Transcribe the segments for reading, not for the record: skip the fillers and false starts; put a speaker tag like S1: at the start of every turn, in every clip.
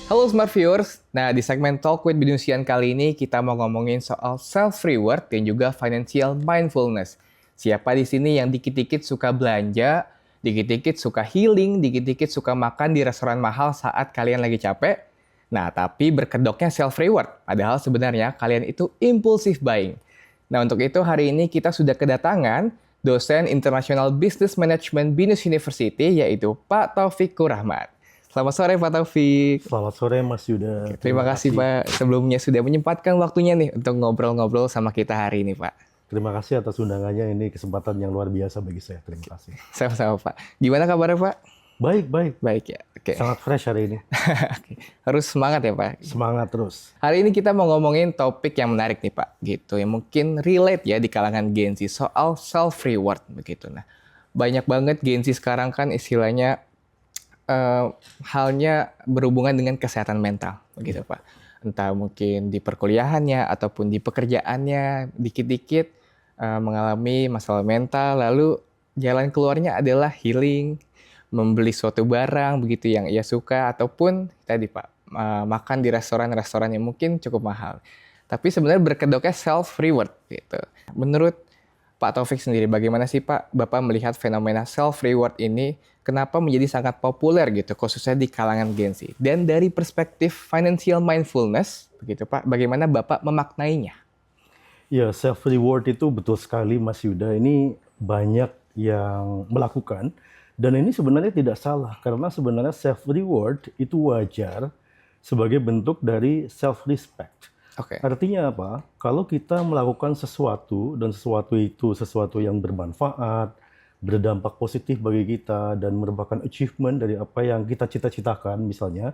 S1: Halo Smart Viewers, nah di segmen Talk with Binus Yan kali ini kita mau ngomongin soal self-reward dan juga financial mindfulness. Siapa di sini yang dikit-dikit suka belanja, dikit-dikit suka healing, dikit-dikit suka makan di restoran mahal saat kalian lagi capek? Nah, tapi berkedoknya self-reward, padahal sebenarnya kalian itu impulsive buying. Nah, untuk itu hari ini kita sudah kedatangan dosen International Business Management Binus University, yaitu Pak Taufikur Rahmat. Selamat sore Pak Taufik.
S2: Selamat sore Mas Yuda.
S1: Terima kasih Pak sebelumnya sudah menyempatkan waktunya nih untuk ngobrol-ngobrol sama kita hari ini Pak.
S2: Terima kasih atas undangannya, ini kesempatan yang luar biasa bagi saya. Terima kasih.
S1: Sama-sama Pak. Gimana kabarnya Pak?
S2: Baik, baik.
S1: Baik ya. Oke.
S2: Sangat fresh hari ini.
S1: Oke. Harus semangat ya Pak.
S2: Semangat terus.
S1: Hari ini kita mau ngomongin topik yang menarik nih Pak. Gitu. Yang mungkin relate ya di kalangan Gen Z soal self-reward begitu. Nah, banyak banget Gen Z sekarang kan istilahnya halnya berhubungan dengan kesehatan mental, begitu Pak. Entah mungkin di perkuliahannya ataupun di pekerjaannya, dikit-dikit mengalami masalah mental, lalu jalan keluarnya adalah healing, membeli suatu barang begitu yang ia suka, ataupun tadi Pak, makan di restoran-restoran yang mungkin cukup mahal. Tapi sebenarnya berkedoknya self-reward gitu. Menurut Pak Taufik sendiri, bagaimana sih Pak, Bapak melihat fenomena self-reward ini, kenapa menjadi sangat populer gitu, khususnya di kalangan Gen Z? Dan dari perspektif financial mindfulness, begitu Pak, bagaimana Bapak memaknainya?
S2: Ya, self-reward itu betul sekali Mas Yuda. Ini banyak yang melakukan. Dan ini sebenarnya tidak salah. Karena sebenarnya self-reward itu wajar sebagai bentuk dari self-respect.
S1: Oke.
S2: Artinya apa? Kalau kita melakukan sesuatu dan sesuatu itu sesuatu yang bermanfaat, berdampak positif bagi kita dan merupakan achievement dari apa yang kita cita-citakan misalnya,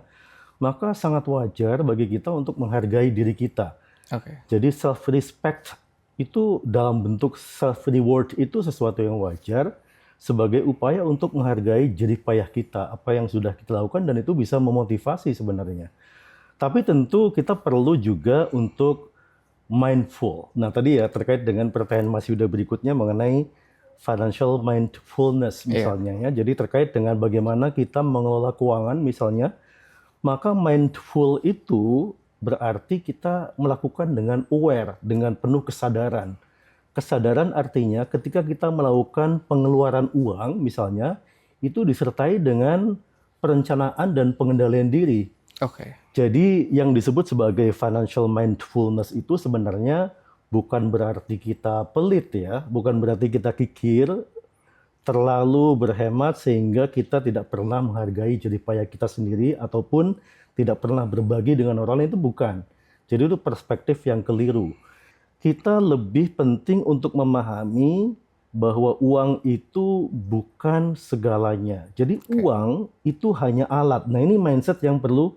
S2: maka sangat wajar bagi kita untuk menghargai diri kita.
S1: Oke.
S2: Jadi self-respect itu dalam bentuk self-reward itu sesuatu yang wajar sebagai upaya untuk menghargai jerih payah kita, apa yang sudah kita lakukan, dan itu bisa memotivasi sebenarnya. Tapi tentu kita perlu juga untuk mindful. Nah tadi ya terkait dengan pertanyaan Mas Yuda berikutnya mengenai financial mindfulness misalnya ya. Jadi terkait dengan bagaimana kita mengelola keuangan misalnya, maka mindful itu berarti kita melakukan dengan aware, dengan penuh kesadaran. Kesadaran artinya ketika kita melakukan pengeluaran uang misalnya, itu disertai dengan perencanaan dan pengendalian diri.
S1: Oke.
S2: Jadi yang disebut sebagai financial mindfulness itu sebenarnya bukan berarti kita pelit ya, bukan berarti kita kikir, terlalu berhemat sehingga kita tidak pernah menghargai jerih payah kita sendiri ataupun tidak pernah berbagi dengan orang lain, itu bukan. Jadi itu perspektif yang keliru. Kita lebih penting untuk memahami bahwa uang itu bukan segalanya. Jadi uang itu hanya alat. Nah ini mindset yang perlu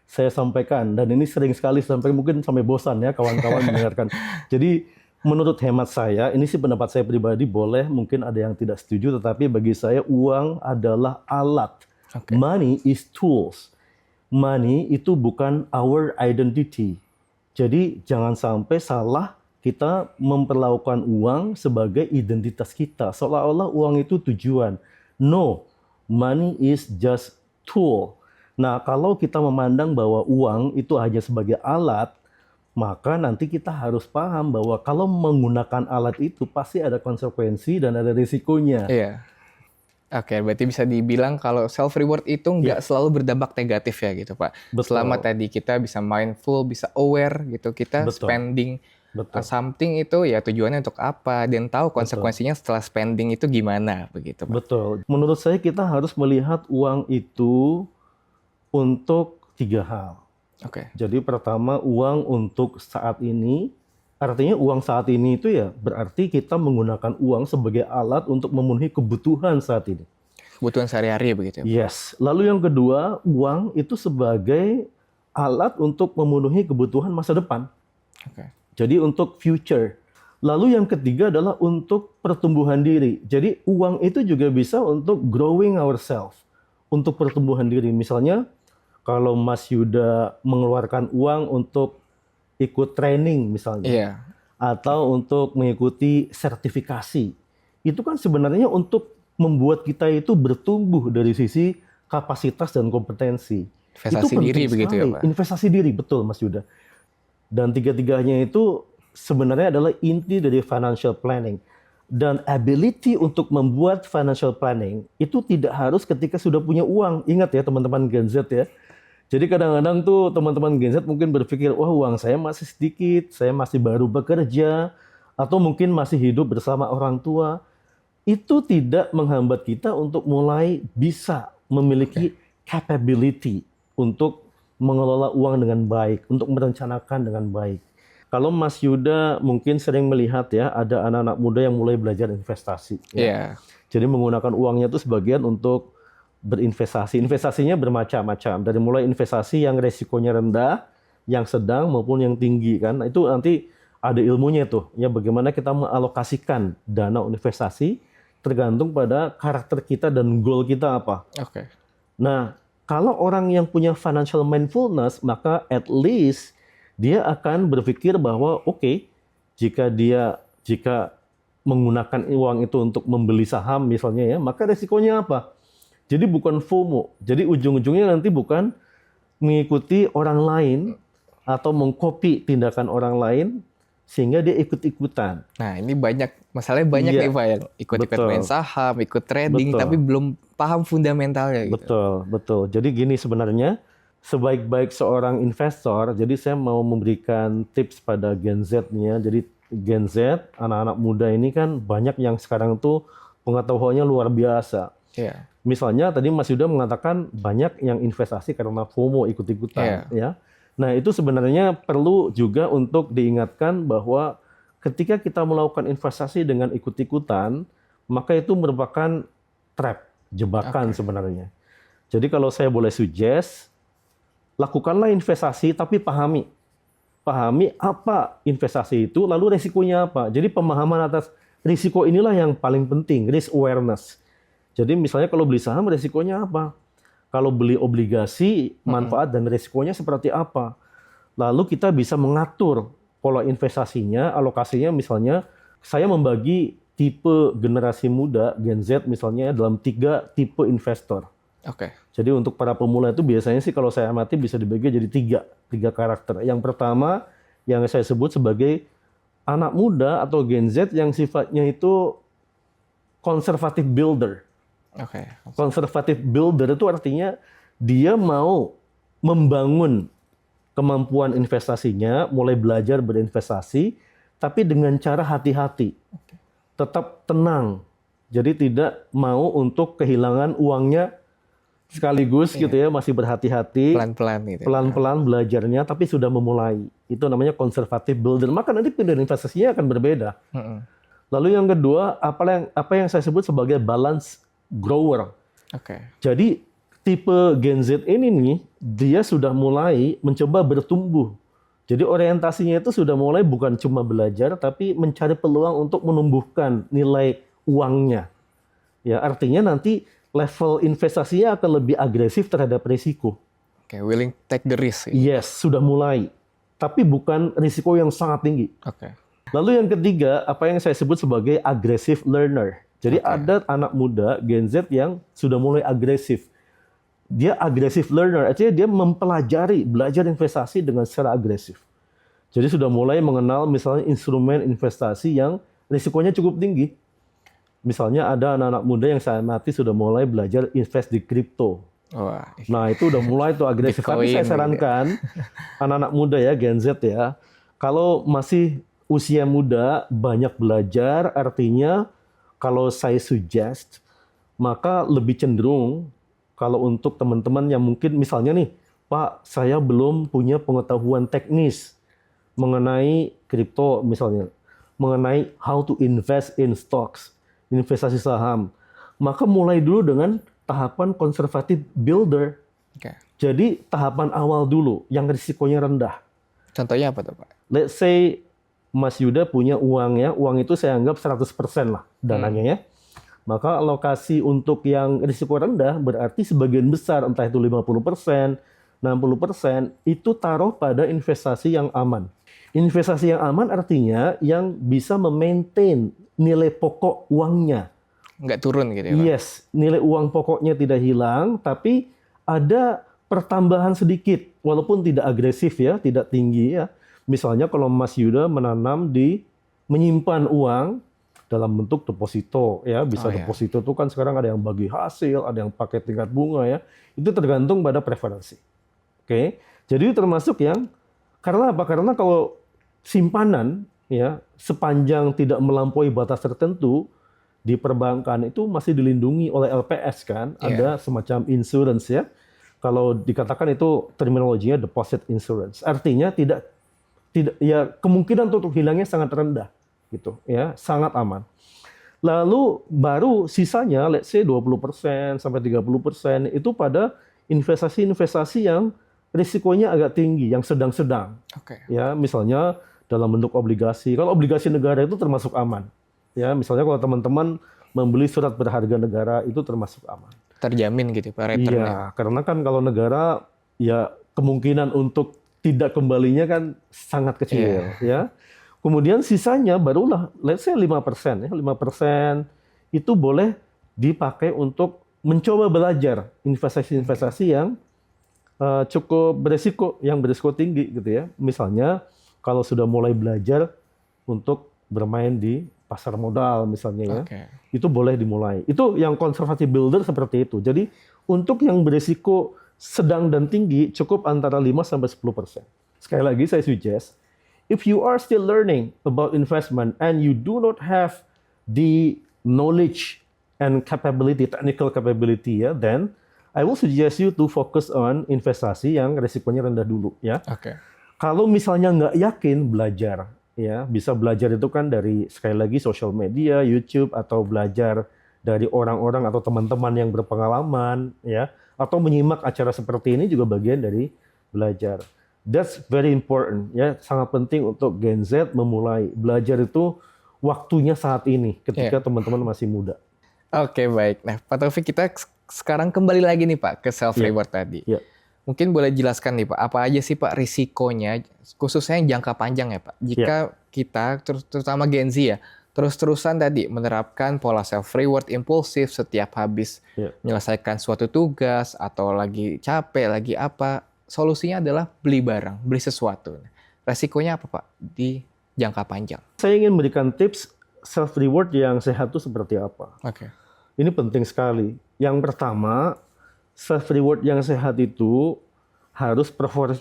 S2: saya sampaikan, dan ini sering sekali sampai mungkin sampai bosan ya kawan-kawan mendengarkan. Jadi menurut hemat saya, ini sih pendapat saya pribadi, boleh mungkin ada yang tidak setuju, tetapi bagi saya uang adalah alat. Money is tools. Money itu bukan our identity. Jadi jangan sampai salah kita memperlakukan uang sebagai identitas kita, seolah-olah uang itu tujuan. No, money is just tool. Nah, kalau kita memandang bahwa uang itu hanya sebagai alat, maka nanti kita harus paham bahwa kalau menggunakan alat itu pasti ada konsekuensi dan ada risikonya.
S1: Iya. Oke, berarti bisa dibilang kalau self-reward itu nggak selalu berdampak negatif ya gitu Pak.
S2: Betul.
S1: Selama tadi kita bisa mindful, bisa aware gitu, kita spending something itu ya tujuannya untuk apa, dan tahu konsekuensinya setelah spending itu gimana begitu Pak.
S2: Betul. Menurut saya kita harus melihat uang itu untuk 3 hal.
S1: Oke.
S2: Jadi pertama, uang untuk saat ini, artinya uang saat ini itu ya berarti kita menggunakan uang sebagai alat untuk memenuhi kebutuhan saat ini.
S1: Kebutuhan sehari-hari begitu ya?
S2: Yes. Lalu yang kedua, uang itu sebagai alat untuk memenuhi kebutuhan masa depan.
S1: Oke.
S2: Jadi untuk future. Lalu yang ketiga adalah untuk pertumbuhan diri. Jadi uang itu juga bisa untuk growing ourselves, untuk pertumbuhan diri. Misalnya kalau Mas Yuda mengeluarkan uang untuk ikut training misalnya, atau untuk mengikuti sertifikasi, itu kan sebenarnya untuk membuat kita itu bertumbuh dari sisi kapasitas dan kompetensi.
S1: Investasi
S2: penting
S1: diri begitu ya,
S2: sekali.
S1: Pak?
S2: Investasi diri, betul Mas Yuda. Dan tiga-tiganya itu sebenarnya adalah inti dari financial planning. Dan ability untuk membuat financial planning itu tidak harus ketika sudah punya uang. Ingat ya teman-teman Gen Z ya. Jadi kadang-kadang tuh teman-teman Gen Z mungkin berpikir, wah uang saya masih sedikit, saya masih baru bekerja, atau mungkin masih hidup bersama orang tua. Itu tidak menghambat kita untuk mulai bisa memiliki capability untuk mengelola uang dengan baik, untuk merencanakan dengan baik. Kalau Mas Yuda mungkin sering melihat ya, ada anak-anak muda yang mulai belajar investasi. Ya.
S1: Iya.
S2: Jadi menggunakan uangnya itu sebagian untuk berinvestasi. Investasinya bermacam-macam. Dari mulai investasi yang resikonya rendah, yang sedang maupun yang tinggi kan. Itu nanti ada ilmunya tuh. Ya bagaimana kita mengalokasikan dana investasi tergantung pada karakter kita dan goal kita apa.
S1: Oke.
S2: Nah, kalau orang yang punya financial mindfulness, maka at least dia akan berpikir bahwa oke, jika menggunakan uang itu untuk membeli saham misalnya ya, maka resikonya apa? Jadi bukan FOMO. Jadi ujung-ujungnya nanti bukan mengikuti orang lain atau mengcopy tindakan orang lain sehingga dia ikut-ikutan.
S1: Nah, ini masalahnya banyak
S2: Iya,
S1: nih Pak yang ikut-ikut
S2: betul.
S1: main saham, ikut trading,
S2: Betul.
S1: tapi belum paham fundamentalnya gitu.
S2: Betul. Jadi gini sebenarnya, sebaik-baik seorang investor, jadi saya mau memberikan tips pada Gen Z-nya. Jadi Gen Z, anak-anak muda ini kan banyak yang sekarang tuh pengetahuannya luar biasa.
S1: Iya.
S2: Misalnya tadi Mas Yuda mengatakan banyak yang investasi karena FOMO ikut-ikutan, ya. Nah itu sebenarnya perlu juga untuk diingatkan bahwa ketika kita melakukan investasi dengan ikut-ikutan, maka itu merupakan trap, jebakan sebenarnya. Jadi kalau saya boleh suggest, lakukanlah investasi tapi pahami apa investasi itu, lalu risikonya apa. Jadi pemahaman atas risiko inilah yang paling penting, risk awareness. Jadi misalnya kalau beli saham risikonya apa? Kalau beli obligasi, manfaat dan risikonya seperti apa? Lalu kita bisa mengatur pola investasinya, alokasinya. Misalnya saya membagi tipe generasi muda, Gen Z misalnya dalam 3 tipe investor.
S1: Oke.
S2: Jadi untuk para pemula itu biasanya sih kalau saya amati bisa dibagi jadi tiga karakter. Yang pertama yang saya sebut sebagai anak muda atau Gen Z yang sifatnya itu conservative builder.
S1: Oke.
S2: Conservative builder itu artinya dia mau membangun kemampuan investasinya, mulai belajar berinvestasi, tapi dengan cara hati-hati. Tetap tenang. Jadi tidak mau untuk kehilangan uangnya sekaligus gitu ya, masih berhati-hati.
S1: Pelan-pelan gitu.
S2: Pelan-pelan belajarnya, tapi sudah memulai. Itu namanya conservative builder. Maka nanti pilihan investasinya akan berbeda. Lalu yang kedua, apa yang saya sebut sebagai balance grower.
S1: Oke.
S2: Jadi tipe Gen Z ini nih, dia sudah mulai mencoba bertumbuh. Jadi orientasinya itu sudah mulai bukan cuma belajar, tapi mencari peluang untuk menumbuhkan nilai uangnya. Ya, artinya nanti level investasinya akan lebih agresif terhadap risiko.
S1: Oke, willing take the risk.
S2: Yes, sudah mulai. Tapi bukan risiko yang sangat tinggi.
S1: Oke.
S2: Lalu yang ketiga, apa yang saya sebut sebagai aggressive learner. Jadi ada anak muda Gen Z yang sudah mulai agresif. Dia aggressive learner, artinya dia mempelajari, belajar investasi dengan secara agresif. Jadi sudah mulai mengenal misalnya instrumen investasi yang risikonya cukup tinggi. Misalnya ada anak-anak muda yang saya amati sudah mulai belajar invest di kripto.
S1: Wah.
S2: Nah itu udah mulai tuh agresif. Tapi saya sarankan anak-anak muda ya, Gen Z ya, kalau masih usia muda, banyak belajar, artinya kalau saya suggest, maka lebih cenderung kalau untuk teman-teman yang mungkin misalnya nih, Pak, saya belum punya pengetahuan teknis mengenai kripto misalnya, mengenai how to invest in stocks, investasi saham, maka mulai dulu dengan tahapan conservative builder.
S1: Oke.
S2: Jadi tahapan awal dulu yang risikonya rendah.
S1: Contohnya apa tuh Pak?
S2: Let's say Mas Yuda punya uang ya, uang itu saya anggap 100% lah dananya ya. Maka alokasi untuk yang risiko rendah berarti sebagian besar, entah itu 50%, 60%, itu taruh pada investasi yang aman. Investasi yang aman artinya yang bisa memaintain nilai pokok uangnya.
S1: Nggak turun gitu ya Pak?
S2: Yes, nilai uang pokoknya tidak hilang, tapi ada pertambahan sedikit, walaupun tidak agresif ya, tidak tinggi ya. Misalnya kalau Mas Yuda menyimpan uang dalam bentuk deposito ya, bisa
S1: Oh ya.
S2: deposito itu kan sekarang ada yang bagi hasil, ada yang pakai tingkat bunga ya. Itu tergantung pada preferensi. Oke. Jadi termasuk yang karena apa? Karena kalau simpanan ya sepanjang tidak melampaui batas tertentu di perbankan itu masih dilindungi oleh LPS kan, ada semacam insurance ya. Kalau dikatakan itu terminologinya deposit insurance. Artinya tidak ya kemungkinan untuk hilangnya sangat rendah gitu ya, sangat aman. Lalu baru sisanya let's say 20% sampai 30% itu pada investasi-investasi yang risikonya agak tinggi, yang sedang-sedang.
S1: Oke.
S2: Ya, misalnya dalam bentuk obligasi. Kalau obligasi negara itu termasuk aman. Ya, misalnya kalau teman-teman membeli surat berharga negara itu termasuk aman.
S1: Terjamin gitu Pak returnnya.
S2: Iya, karena kan kalau negara ya kemungkinan untuk tidak kembalinya kan sangat kecil ya. Kemudian sisanya barulah let's say 5% ya. 5% itu boleh dipakai untuk mencoba belajar investasi-investasi yang cukup beresiko, yang beresiko tinggi gitu ya. Misalnya kalau sudah mulai belajar untuk bermain di pasar modal misalnya ya, itu boleh dimulai. Itu yang konservatif builder seperti itu. Jadi untuk yang beresiko sedang dan tinggi cukup antara 5 sampai 10%. Sekali lagi saya suggest, if you are still learning about investment and you do not have the knowledge and capability, technical capability ya, then I will suggest you to focus on investasi yang resikonya rendah dulu ya. Kalau misalnya nggak yakin, belajar ya, bisa belajar itu kan dari sekali lagi social media, YouTube, atau belajar dari orang-orang atau teman-teman yang berpengalaman ya, atau menyimak acara seperti ini juga bagian dari belajar. That's very important ya, sangat penting untuk Gen Z memulai belajar itu waktunya saat ini ketika teman-teman masih muda.
S1: Oke, baik. Nah, Pak Taufik, kita sekarang kembali lagi nih Pak ke self reward tadi. Mungkin boleh jelaskan nih Pak, apa aja sih Pak risikonya, khususnya yang jangka panjang ya Pak, jika kita, terutama Gen Z ya, terus-terusan tadi menerapkan pola self-reward impulsif setiap habis menyelesaikan suatu tugas, atau lagi capek, lagi apa, solusinya adalah beli barang, beli sesuatu. Resikonya apa Pak di jangka panjang?
S2: Saya ingin memberikan tips self-reward yang sehat itu seperti apa. Ini penting sekali. Yang pertama, self-reward yang sehat itu harus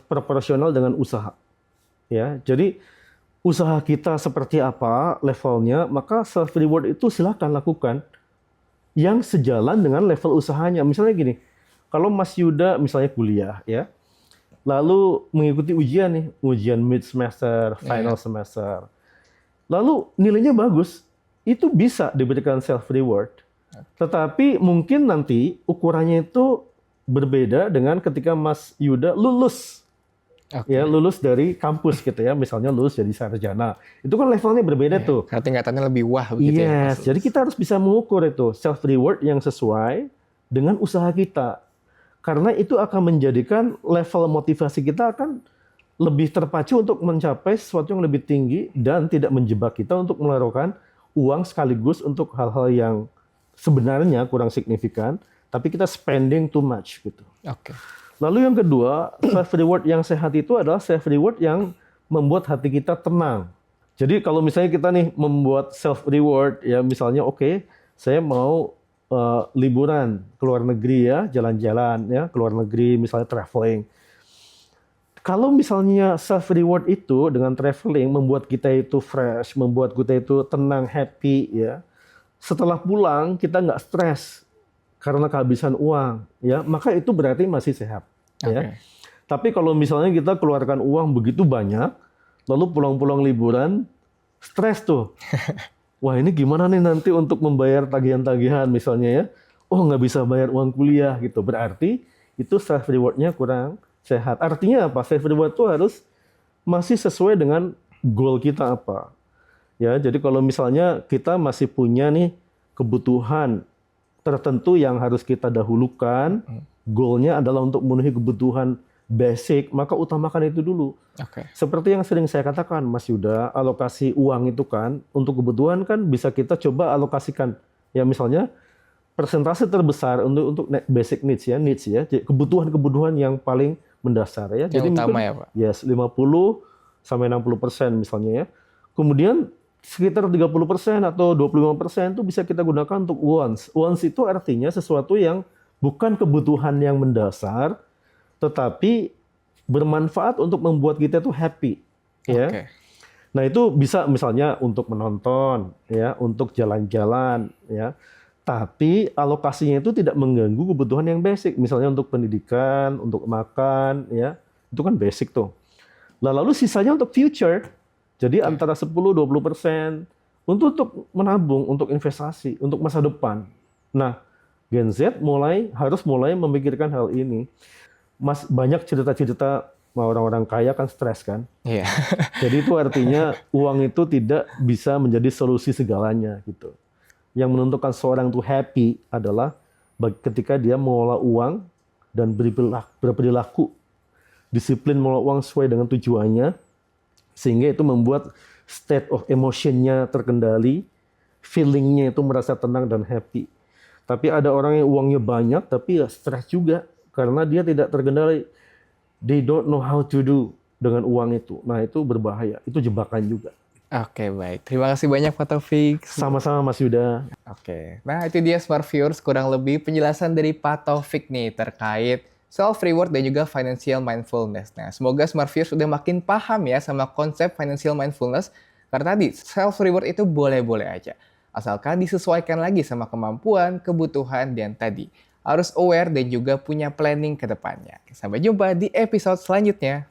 S2: proporsional dengan usaha. Ya, jadi usaha kita seperti apa levelnya, maka self-reward itu silakan lakukan yang sejalan dengan level usahanya. Misalnya gini, kalau Mas Yuda misalnya kuliah, ya, lalu mengikuti ujian nih, ujian mid semester, final semester, lalu nilainya bagus, itu bisa diberikan self-reward. Tetapi mungkin nanti ukurannya itu berbeda dengan ketika Mas Yuda lulus. Ya, lulus dari kampus gitu ya, misalnya lulus jadi sarjana. Itu kan levelnya berbeda tuh.
S1: Karena tingkatannya lebih wah begitu ya.
S2: Jadi kita harus bisa mengukur itu self-reward yang sesuai dengan usaha kita. Karena itu akan menjadikan level motivasi kita akan lebih terpacu untuk mencapai sesuatu yang lebih tinggi dan tidak menjebak kita untuk menaruhkan uang sekaligus untuk hal-hal yang sebenarnya kurang signifikan, tapi kita spending too much gitu. Lalu yang kedua, self-reward yang sehat itu adalah self-reward yang membuat hati kita tenang. Jadi kalau misalnya kita nih membuat self-reward, ya misalnya oke, saya mau liburan ke luar negeri ya, jalan-jalan ya, ke luar negeri misalnya traveling. Kalau misalnya self-reward itu dengan traveling membuat kita itu fresh, membuat kita itu tenang, happy ya, setelah pulang kita nggak stres karena kehabisan uang, ya maka itu berarti masih sehat. Ya. Tapi kalau misalnya kita keluarkan uang begitu banyak, lalu pulang-pulang liburan, stres tuh. Wah ini gimana nih nanti untuk membayar tagihan-tagihan misalnya ya? Oh nggak bisa bayar uang kuliah gitu. Berarti itu self rewardnya kurang sehat. Artinya apa? Self reward itu harus masih sesuai dengan goal kita apa. Ya, jadi kalau misalnya kita masih punya nih kebutuhan tertentu yang harus kita dahulukan, goalnya adalah untuk memenuhi kebutuhan basic, maka utamakan itu dulu. Seperti yang sering saya katakan, Mas Yuda, alokasi uang itu kan untuk kebutuhan kan bisa kita coba alokasikan. Ya misalnya persentase terbesar untuk basic needs ya, kebutuhan-kebutuhan yang paling mendasar ya.
S1: Yang
S2: Jadi
S1: utama
S2: mungkin
S1: ya, Pak.
S2: yes 50 sampai 60% misalnya ya. Kemudian sekitar 30% atau 25% itu bisa kita gunakan untuk wants. Wants itu artinya sesuatu yang bukan kebutuhan yang mendasar, tetapi bermanfaat untuk membuat kita tuh happy, ya.
S1: Oke.
S2: Nah, itu bisa misalnya untuk menonton, ya, untuk jalan-jalan, ya. Tapi alokasinya itu tidak mengganggu kebutuhan yang basic, misalnya untuk pendidikan, untuk makan, ya. Itu kan basic tuh. Lalu sisanya untuk future. Jadi antara 10-20% untuk menabung, untuk investasi, untuk masa depan. Nah, Gen Z harus mulai memikirkan hal ini. Banyak cerita-cerita orang-orang kaya kan stres kan.
S1: Iya.
S2: Jadi itu artinya uang itu tidak bisa menjadi solusi segalanya gitu. Yang menentukan seorang itu happy adalah ketika dia mengelola uang dan berperilaku disiplin mengelola uang sesuai dengan tujuannya, sehingga itu membuat state of emotion-nya terkendali, feeling-nya itu merasa tenang dan happy. Tapi ada orang yang uangnya banyak tapi ya stres juga karena dia tidak terkendali. They don't know how to do dengan uang itu. Nah, itu berbahaya. Itu jebakan juga.
S1: Oke, baik. Terima kasih banyak Pak Taufik.
S2: Sama-sama Mas Yuda.
S1: Oke. Nah, itu dia Smart Viewers kurang lebih penjelasan dari Pak Taufik nih terkait self-reward dan juga financial mindfulness. Nah, semoga Smart Viewers sudah makin paham ya sama konsep financial mindfulness. Karena tadi, self-reward itu boleh-boleh aja. Asalkan disesuaikan lagi sama kemampuan, kebutuhan, dan tadi harus aware dan juga punya planning ke depannya. Sampai jumpa di episode selanjutnya.